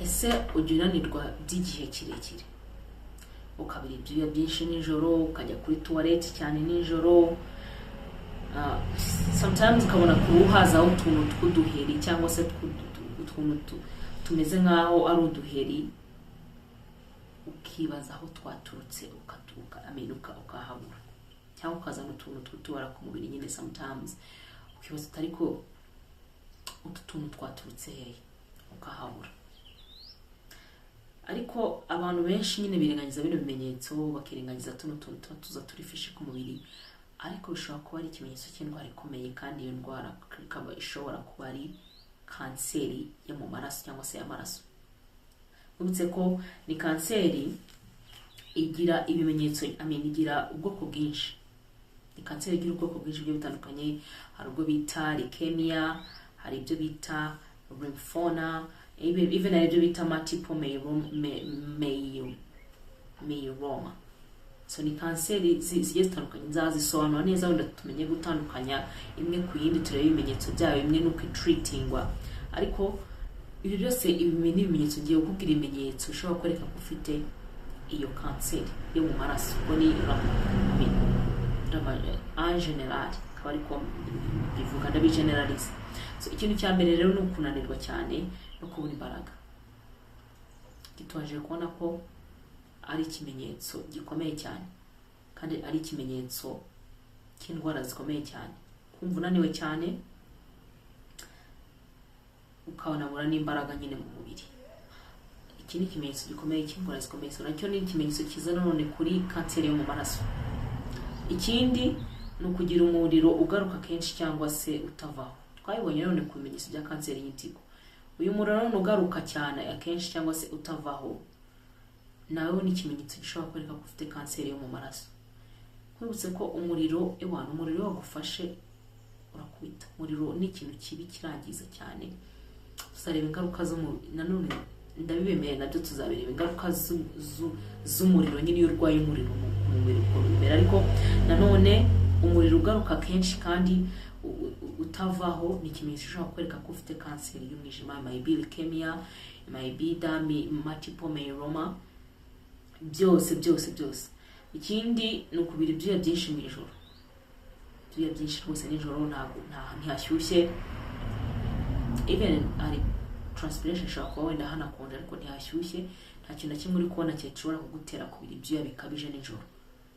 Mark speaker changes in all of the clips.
Speaker 1: ese ujyananirwa by'igihe kirekire ukabira ibyuya byinshi nijoro ukajya kuri toilette cyane nijoro sometimes ukabona kuruhaza utuntu tw'uduheri cyangwa se utuntu tumeze nkaho ari uduheri ukibaza aho twaturutse ukatuka amenuka ukahabura cyangwa ukazana utuntu tw'utubara ku mubiri nyine sometimes ukibaza ariko utu tuntu twaturutse hehe ukahabura. Ariko abantu benshi nyine birengagiza bino bimenyetso bakirengagiza tuntu tuza turi fishi ku mubiri, ariko bishobora kuba ari ikimenyetso cy'indwara ikomeye, kandi iyo ndwara ikaba ishobora kuba ari kanseri yo mu maraso cyangwa se y'amaraso. Ubutse ko ni kanseri igira ibimenyetso igira ubwoko bwinshi. Ni kanseri igira ubwoko bwinshi byo bitandukanye, hari ubwo bita leukemia, hari ibyo bita lymphoma, even hari ibyo bita multiple myeloma. So ni kanseri zigiye zitandukanye, nzazisobanura neza wenda tumenye gutandukanya imwe ku yindi, turebe ibimenyetso byayo imwe nuko treatingwa. Ariko ibi byose ibimenyetso ngiye kukubwira ibimenyetso ushobora kwereka ko ufite iyo kanseri yo mu maraso, ngo ni en general akaba ariko bivuga ndabigeneralize. So ikintu cya mbere rero ni ukunanirwa cyane no kubura imbaraga. Gitwaje kubona ko ari ikimenyetso gikomeye cyane, kandi ari ikimenyetso cy'indwara zikomeye cyane. Kumva unaniwe cyane ukabonabura n'imbaraga nyine mu mubiri, iki ni ikimenyetso gikomeye cy'indwara zikomeye. So nacyo ni ikimenyetso kiza none kuri kanseri yo mu maraso. Ikindi ni ukugira umuriro ugaruka kenshi cyangwa se utavaho. Twabibonye none ku bimenyetso bya kanseri y'itigo. Uyu muriro ugaruka cyane akenshi cyangwa se utavaho, nawe ni ikimenyetso gishobora kwereka ko ufite kanseri yo mu maraso. Kwibutse ko umuriro wagufashe urakubita. Umuriro ni ikintu kibi kirangiza cyane. Tuzareba ingaruka nanone ndabibemeye nabyo tuzabireba ingaruka z'umuriro nyine iyo urwaye umuriro mu mubiri uko bimera. Ariko nanone umuriro ugaruka kenshi kandi utavaho ni ikimenyetso ushobora kwereka ko ufite kanseri y'umwijima, maybe leukemia, maybe multiple myeloma, byose. Ikindi ni ukubira ibyuya byinshi mu ijoro. Ibyuya byinshi rwose nijoro ntihashyushye, even ari transpiration ishobora kuba wenda hanakonje ariko ntihashyushye, nta kintu na kimwe uri kubona cyashobora kugutera kubira ibyuya bikabije nijoro.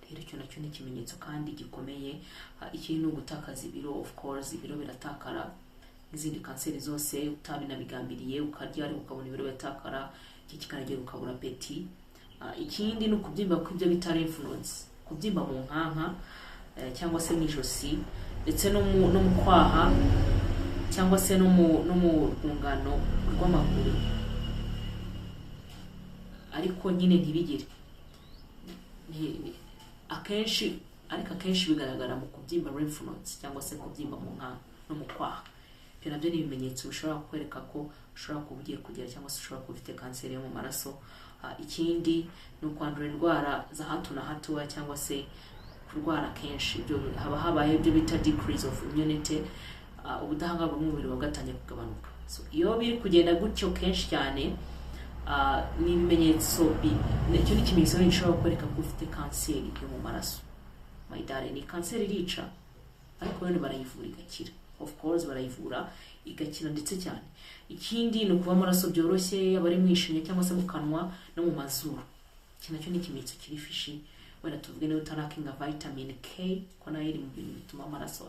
Speaker 1: Rero icyo nacyo ni ikimenyetso kandi gikomeye. Ikindi ni ugutakaza ibiro. Of course ibiro biratakara nk'izindi kanseri zose, utabinabigambiriye ukarya ariko ukabona ibiro biratakara, iki kikanagera ukabura apeti. Ikindi ni ukubyimba kw'ibyo bita lymph nodes, kubyimba mu nkanka cyangwa se mu ijosi, ndetse no mu kwaha cyangwa se no mu rwungano rw'amaguru, ariko nyine ntibigire akenshi bigaragara mu kubyimba lymph nodes cyangwa se kubyimba mu nkanka no mu kwaha. Ibyo nabyo ni ibimenyetso bishobora kwereka ko ushobora kuba ugiye kugera cyangwa se ushobora kuba ufite kanseri yo mu maraso. Ikindi ni ukwandura indwara za hato na hatoya cyangwa se kurwara kenshi. Haba habaye ibyo bita decrease of immunity, ubudahangarwa bw'umubiri bugatangiye kugabanuka. So iyo biri kugenda gutyo kenshi cyane, ni ibimenyetso icyo ni ikimenyetso gishobora kwereka ko ufite kanseri yo mu maraso. My darling, ni kanseri irica, ariko none barayivura igakira. Of course barayivura igakira ndetse cyane. Ikindi ni ukuba amaraso byoroshye, abari mu ishinya cyangwa se mu kanwa no mu mazuru. Iki nacyo ni ikimenyetso kiri fishi. Wenda tuvuge niba utarakinga vitamin K, ko nayo iri mu bintu bituma amaraso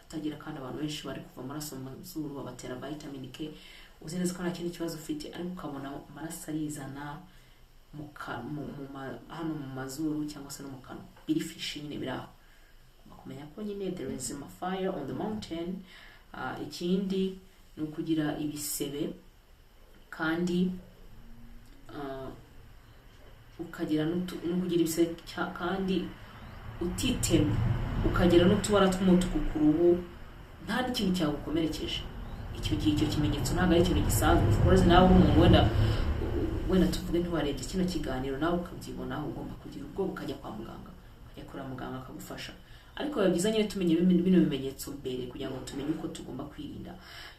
Speaker 1: atagira, kandi abantu benshi bari kuva amaraso mu mazuru babatera vitamin K. Uzi neza ko nta kindi kibazo ufite, ariko ukabona amaraso arizana hano mu mazuru cyangwa se no mu kanwa. Biri fishi nyine biraho. Kumenya ko nyine there is a fire on the mountain. Ikindi ni ukugira ibisebe, kandi ukagira n'ukugira ibisebe kandi utitemye, ukagira n'utubara tw'umutuku ku ruhu, nta n'ikintu cyagukomerekeje. Icyo kimenyetso ntabwo ari ikintu gisanzwe. Of course nawe umuntu wenda tuvuge ntiwarebye kino kiganiro nawe ukabyibonaho, ugomba kugira ubwoba ukajya kwa muganga, ukajya kureba muganga akagufasha. ariko biba byiza nyine tumenye bino bimenyetso mbere kugira ngo tumenye uko tugomba kwirinda.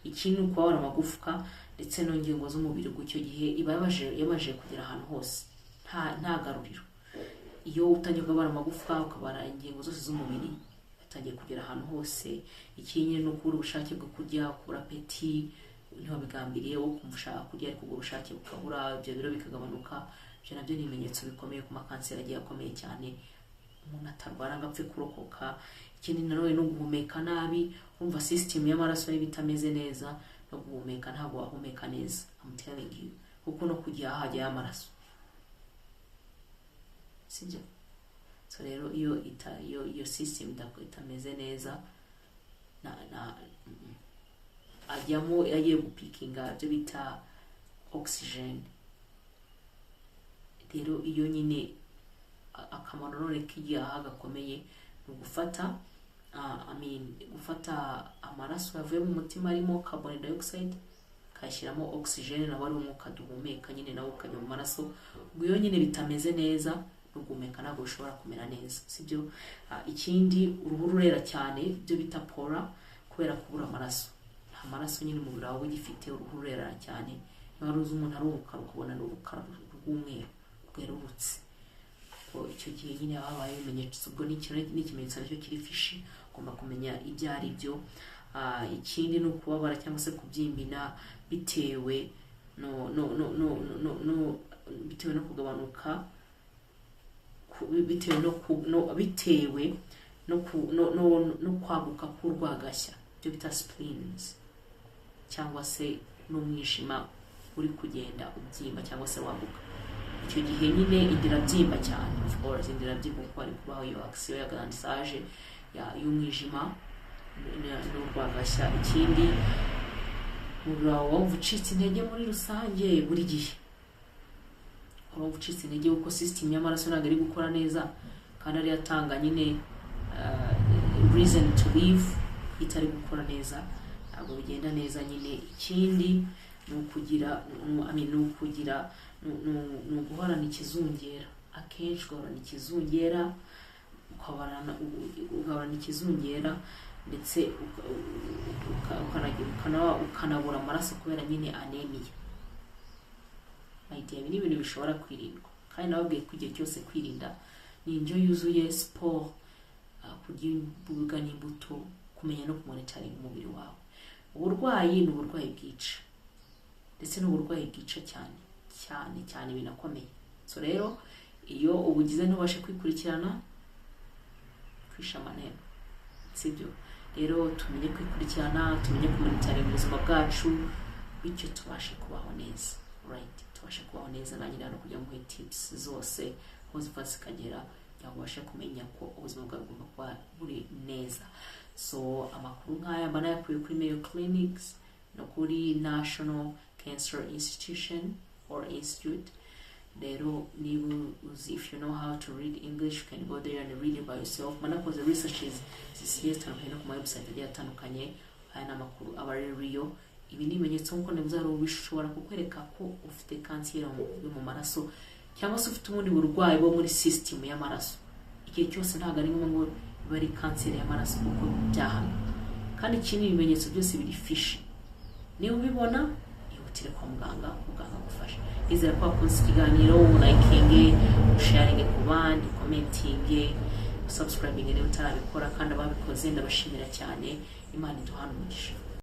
Speaker 1: Ikindi ni ukubabara amagufwa ndetse n'ingingo z'umubiri icyo gihe iba yamaje kugera ahantu hose nta garuriro. Iyo utangiye kubabara amagufwa ukabara ingingo zose z'umubiri utangiye kugera ahantu hose. Ikindi ni ukubura ubushake bwo kurya, kubura apeti, ntibabigambiriye wo kumva ushaka kurya ariko ubwo ubushake bukabura, ibyo biro bikagabanuka. Ibyo nabyo ni ibimenyetso bikomeye ku makanseri agiye akomeye cyane, umuntu atarwara ngo apfe kurokoka. Ikindi nanone no guhumeka nabi, umva system y'amaraso niba itameze neza, no guhumeka ntabwo wahumeka neza, I'm telling you, kuko no kujya hajya y'amaraso, sibyo? So rero iyo system itameze neza ajyamo yagiye gupikinga ibyo bita oxygen. Rero iyo nyine akamaro none k'igihaha gakomeye ni gufata gufata amaraso yavuye mu mutima arimo carbon dioxide kayashyiramo oxygen nawe ari umwuka duhumeka nyine nawe ukajya mu maraso. Ubwo iyo nyine bitameze neza no guhumeka ntabwo ushobora kumera neza, sibyo? Ikindi uruhu rurera cyane, ibyo bita pora, kubera kubura amaraso. Nta maraso nyine umubiri wawe ugifite, uruhu rurera cyane. Niba ruzi umuntu ari umukara ukabona ni urukara rw'umweru rwerurutse, icyo gihe nyine habaye ibimenyetso. Ubwo ni ikimenyetso nacyo kiri fishi, ugomba kumenya ibyo ari byo. Ikindi ni ukubabara cyangwa se kubyimba bitewe no kugabanuka, bitewe no kwaguka k'urwagashya, ibyo bita spleens, cyangwa se n'umwijima uri kugenda ubyimba cyangwa se waguka. Icyo gihe nyine indira byimba cyane, of course indira byimba kuko ari kubaho iyo action ya grandissage y'umwijima n'urwagashya. Ikindi umubiri wawe wumva ucitse intege muri rusange buri gihe, wumva ucitse intege kuko system y'amaraso ntabwo ari gukora neza kandi ari yatanga nyine reason to live itari gukora neza, ntabwo bigenda neza nyine. Ikindi ni uguhorana ikizungera, akenshi ugahorana ikizungera, ugahorana ikizungera ndetse ukanabura amaraso kubera nyine anemia. Ibi ni ibintu bishobora kwirindwa, kandi nababwiye ko igihe cyose kwirinda ni indyo yuzuye, sport, kurya imboga n'imbuto, kumenya no kumonitoringa umubiri wawe. Uburwayi ni uburwayi bwica, ndetse n'uburwayi bwica cyane binakomeye. So rero iyo ubugize ntubashe kwikurikirana, kwisha amaneno, sibyo? Rero tumenye kwikurikirana, tumenye kumonitoringa ubuzima bwacu, bityo tubashe kubaho neza, right? Tubashe kubaho neza na nyine no kujya mu tips zose aho ziva zikagera kugira ngo ubashe kumenya ko ubuzima bwawe bugomba kuba buri neza. So amakuru nk'aya mba nayakuye kuri Mayo Clinics no kuri National Cancer Institution or Institute. Rero niba uzi, if you know how to read English, you can go there and read it by yourself. Manakoze researches zisiye zitandukanye no ku ma website agiye atandukanye, aya n'amakuru aba ari real. Ibi ni ibimenyetso nk'uko nabyo bishobora kukwereka ko ufite kanseri mu maraso cyangwa se ufite ubundi burwayi bwo muri system y'amaraso. Igihe cyose ntabwo ari ngo bari kanseri y'amaraso kuko byahana, kandi ikindi ibimenyetso byose biri fishi. Niba ubibona ihutire kwa muganga gufasha. Izera ko wakunze ikiganiro, liking, sharing ku bandi, commenting, subscribing niba utarabikora, kandi ababikoze ndabashimira cyane. Imana iduhane umugisha.